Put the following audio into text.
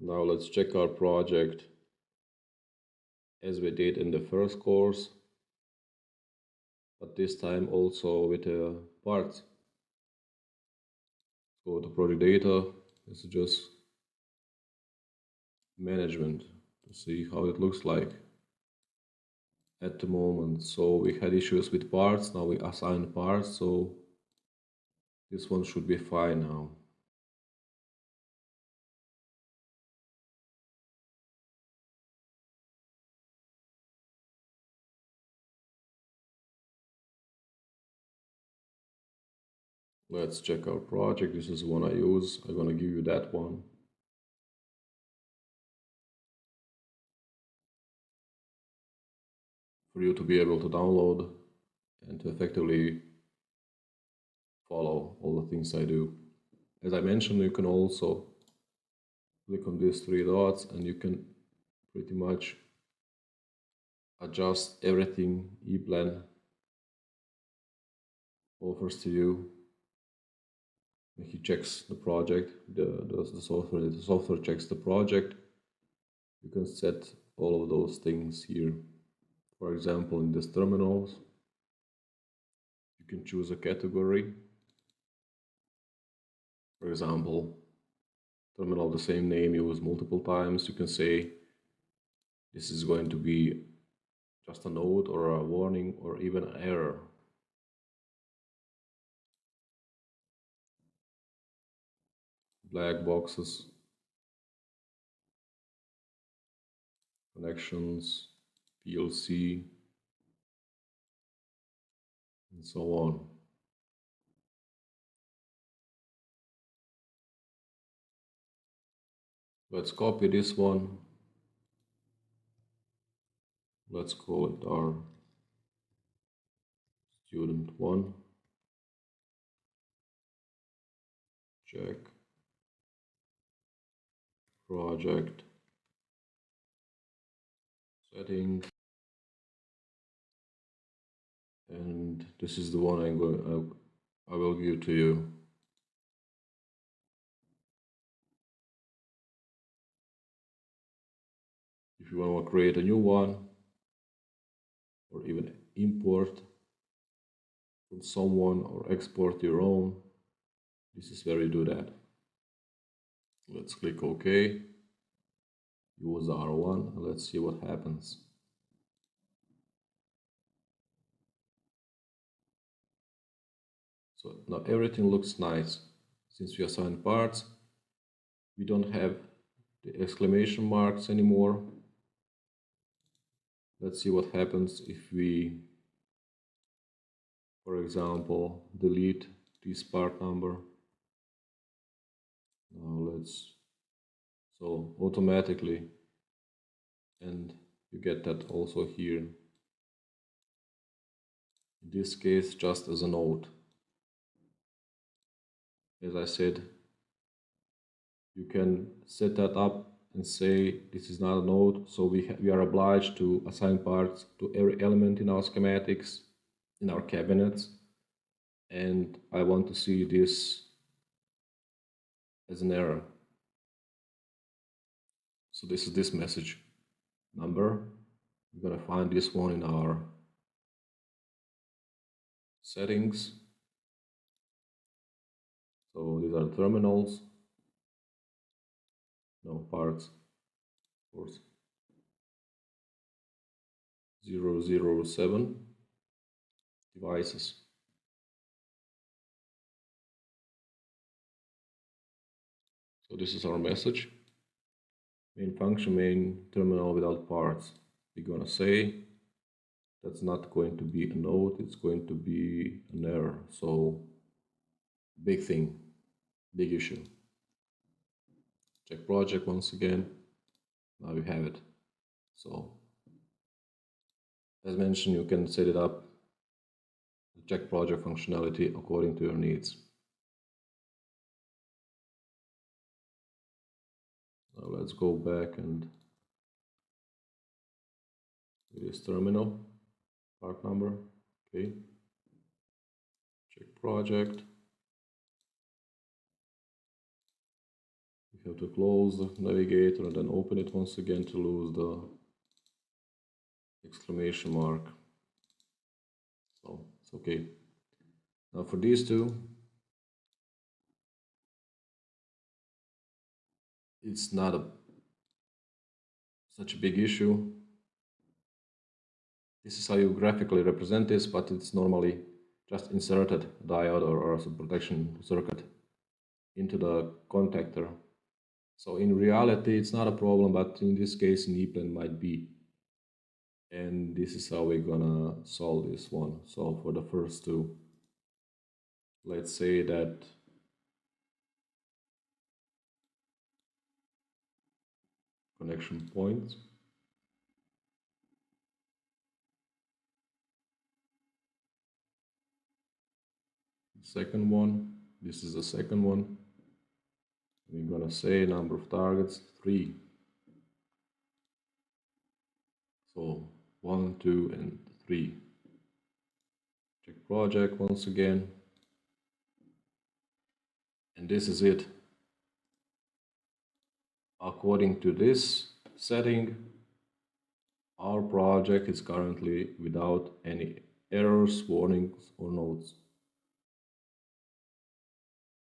Now let's check our project as we did in the first course, but this time also with parts. Go to project data, this is just management to see how it looks like at the moment. So we had issues with parts, now we assign parts, so this one should be fine now. Let's check our project. This is the one I use. I'm gonna give you that one. For you to be able to download and to effectively follow all the things I do. As I mentioned, you can also click on these three dots and you can pretty much adjust everything EPLAN offers to you. He checks the project, the software checks the project. You can set all of those things here. For example, in this terminals, you can choose a category. For example, terminal of the same name used multiple times. You can say this is going to be just a note or a warning or even an error. Black boxes, connections, PLC, and so on. Let's copy this one. Let's call it our student 1. Check project settings, and this is the one I will give to you. If you want to create a new one or even import from someone or export your own, this is where you do that. Let's click OK. Use R1 and let's see what happens. So now everything looks nice. Since we assign parts, we don't have the exclamation marks anymore. Let's see what happens if we, for example, delete this part number. Now so automatically, and you get that also here. In this case, just as a note. As I said, you can set that up and say this is not a node, so we are obliged to assign parts to every element in our schematics, in our cabinets, and I want to see this as an error. So this is this message number. We're going to find this one in our settings. So these are the terminals. No, parts, of course. 007 devices. So this is our message. Main function, main terminal without parts. We're gonna say that's not going to be a node, it's going to be an error. So big thing, big issue. Check project once again. Now we have it. So as mentioned, you can set it up, the check project functionality according to your needs. Now let's go back and do this terminal, part number, okay. Check project. We have to close the navigator and then open it once again to lose the exclamation mark. So it's okay. Now for these two, it's not such a big issue. This is how you graphically represent this, but it's normally just inserted diode or some protection circuit into the contactor. So in reality, it's not a problem, but in this case, in EPLAN might be. And this is how we're gonna solve this one. So for the first two, let's say that connection points. Second one, this is the second one. We're gonna say number of targets 3. So 1, 2, and 3. Check project once again. And this is it. According to this setting, our project is currently without any errors, warnings, or nodes.